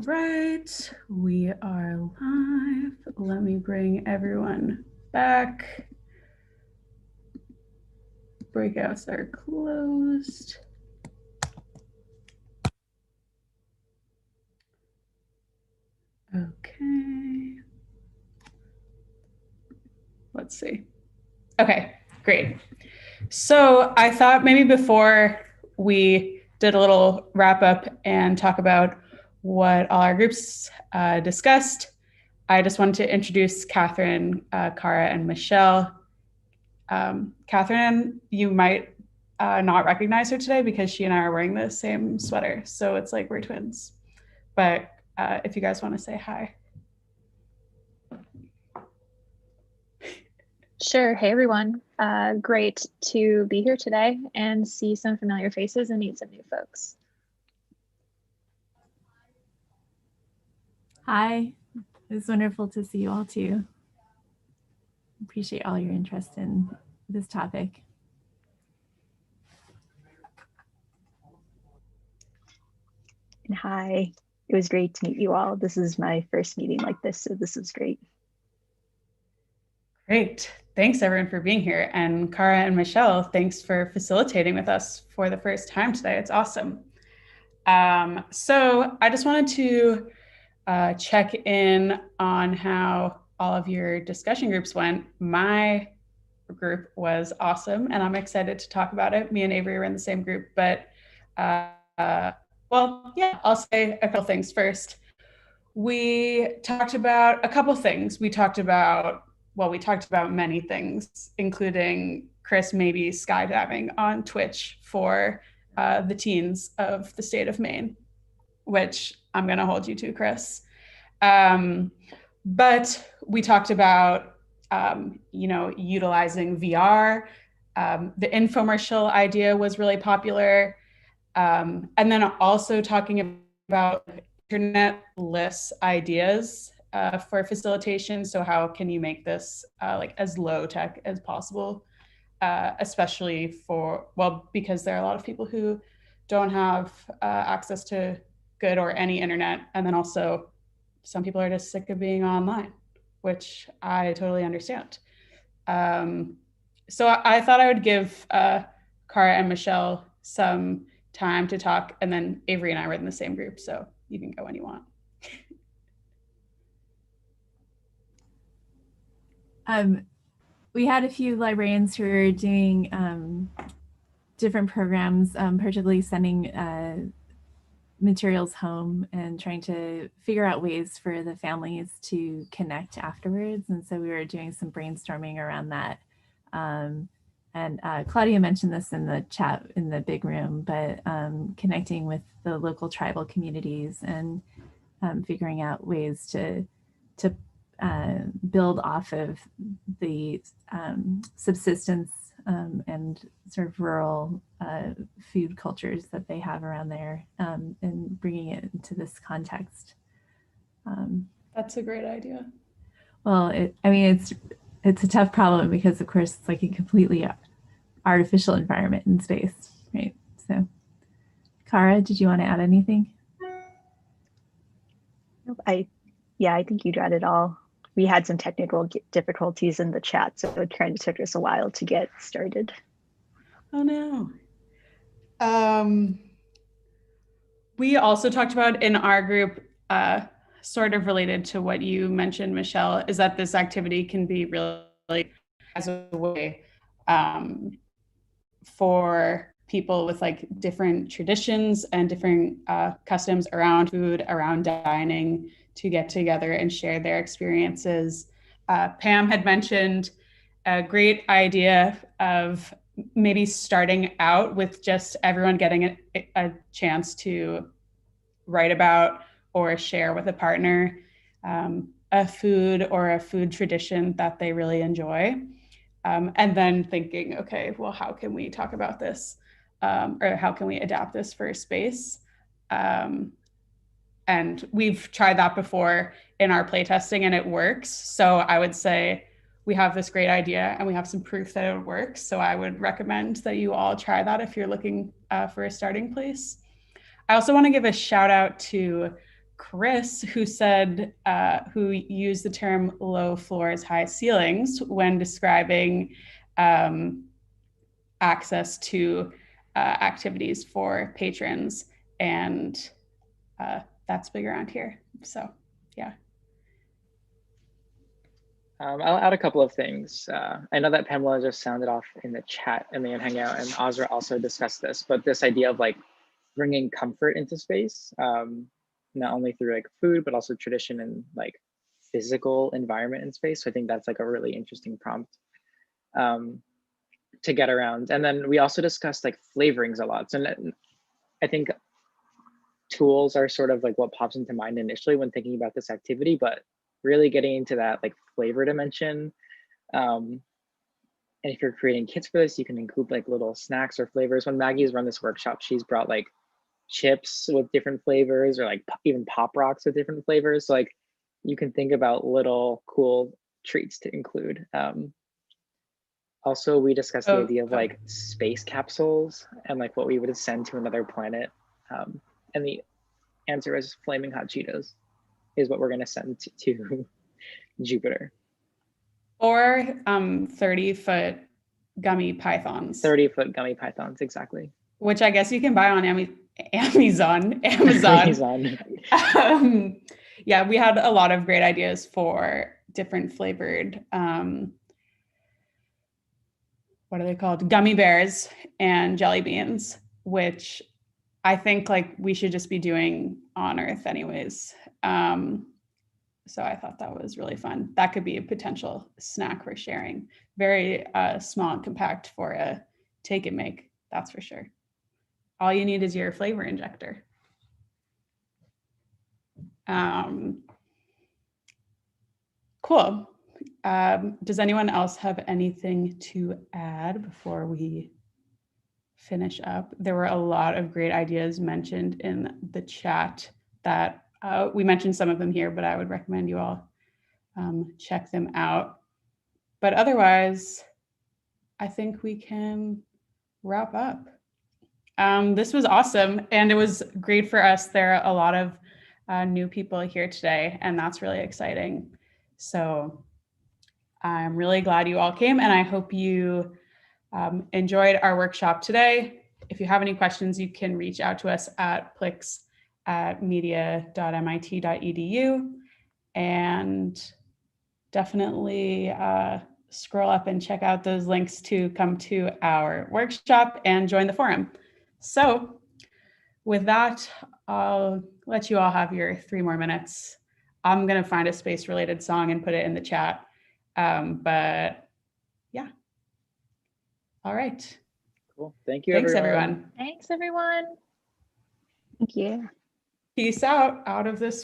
right, we are live. Let me bring everyone back. Breakouts are closed. Okay. Let's see. Okay, great. So I thought maybe before we did a little wrap up and talk about what all our groups discussed, I just wanted to introduce Catherine, Cara, and Michelle. Catherine, you might not recognize her today because she and I are wearing the same sweater. So it's like we're twins. But if you guys want to say hi. Sure. Hey, everyone. Great to be here today and see some familiar faces and meet some new folks. Hi. It's wonderful to see you all too. Appreciate all your interest in this topic. And hi. It was great to meet you all. This is my first meeting like this, so this is great. Great. Thanks everyone for being here. And Cara and Michelle, thanks for facilitating with us for the first time today. It's awesome. So I just wanted to check in on how all of your discussion groups went. My group was awesome, and I'm excited to talk about it. Me and Avery were in the same group, but well, yeah, I'll say a couple things first. We talked about a couple things. We talked about many things, including Chris maybe skydiving on Twitch for the teens of the state of Maine, which I'm going to hold you to, Chris. But we talked about, utilizing VR. The infomercial idea was really popular. And then also talking about internet-less ideas for facilitation. So how can you make this like as low tech as possible, especially because there are a lot of people who don't have access to good or any internet. And then also some people are just sick of being online, which I totally understand. So I thought I would give Cara and Michelle some time to talk, and then Avery and I were in the same group, so you can go when you want. We had a few librarians who were doing different programs, particularly sending materials home and trying to figure out ways for the families to connect afterwards. And so we were doing some brainstorming around that. And Claudia mentioned this in the chat in the big room, but connecting with the local tribal communities and figuring out ways to build off of the subsistence and sort of rural food cultures that they have around there, and bringing it into this context. That's a great idea. Well, it's a tough problem because, of course, it's like a completely artificial environment in space, right? So, Cara, did you want to add anything? I think you got it all. We had some technical difficulties in the chat, so it kind of took us a while to get started. Oh no. We also talked about in our group, sort of related to what you mentioned, Michelle, is that this activity can be really as a way for people with like different traditions and different customs around food, around dining, to get together and share their experiences. Pam had mentioned a great idea of maybe starting out with just everyone getting a chance to write about or share with a partner a food or a food tradition that they really enjoy. And then thinking, okay, well, how can we talk about this? Or how can we adapt this for a space? And we've tried that before in our playtesting and it works. So I would say we have this great idea and we have some proof that it works. So I would recommend that you all try that if you're looking for a starting place. I also want to give a shout out to Chris, who said, who used the term low floors, high ceilings when describing access to activities for patrons. And that's big around here. So, yeah. I'll add a couple of things. I know that Pamela just sounded off in the chat in the Hangout, and Azra also discussed this, but this idea of like bringing comfort into space, not only through like food, but also tradition and like physical environment in space. So I think that's like a really interesting prompt to get around. And then we also discussed like flavorings a lot. So I think tools are sort of like what pops into mind initially when thinking about this activity, but really getting into that like flavor dimension. And if you're creating kits for this, you can include like little snacks or flavors. When Maggie's run this workshop, she's brought like chips with different flavors, or like even Pop Rocks with different flavors. So like you can think about little cool treats to include. Also, we discussed the idea of like space capsules and like what we would send to another planet. And the answer is flaming hot Cheetos is what we're going to send to Jupiter. Or 30-foot gummy pythons. 30-foot gummy pythons, exactly. Which I guess you can buy on Amazon. Yeah, we had a lot of great ideas for different flavored, what are they called? Gummy bears and jelly beans, which I think like we should just be doing on Earth anyways. So I thought that was really fun. That could be a potential snack for sharing. Very small and compact for a take and make, that's for sure. All you need is your flavor injector. Cool. Does anyone else have anything to add before we finish up? There were a lot of great ideas mentioned in the chat that we mentioned some of them here, but I would recommend you all check them out. But otherwise, I think we can wrap up. This was awesome, and it was great for us. There are a lot of new people here today, and that's really exciting. So I'm really glad you all came, and I hope you enjoyed our workshop today. If you have any questions, you can reach out to us at plix@media.mit.edu, and definitely scroll up and check out those links to come to our workshop and join the forum. So with that, I'll let you all have your 3 more minutes. I'm going to find a space-related song and put it in the chat. But yeah. All right. Cool. Thank you, Thanks, everyone. everyone. Thanks, everyone. Thank you. Peace out of this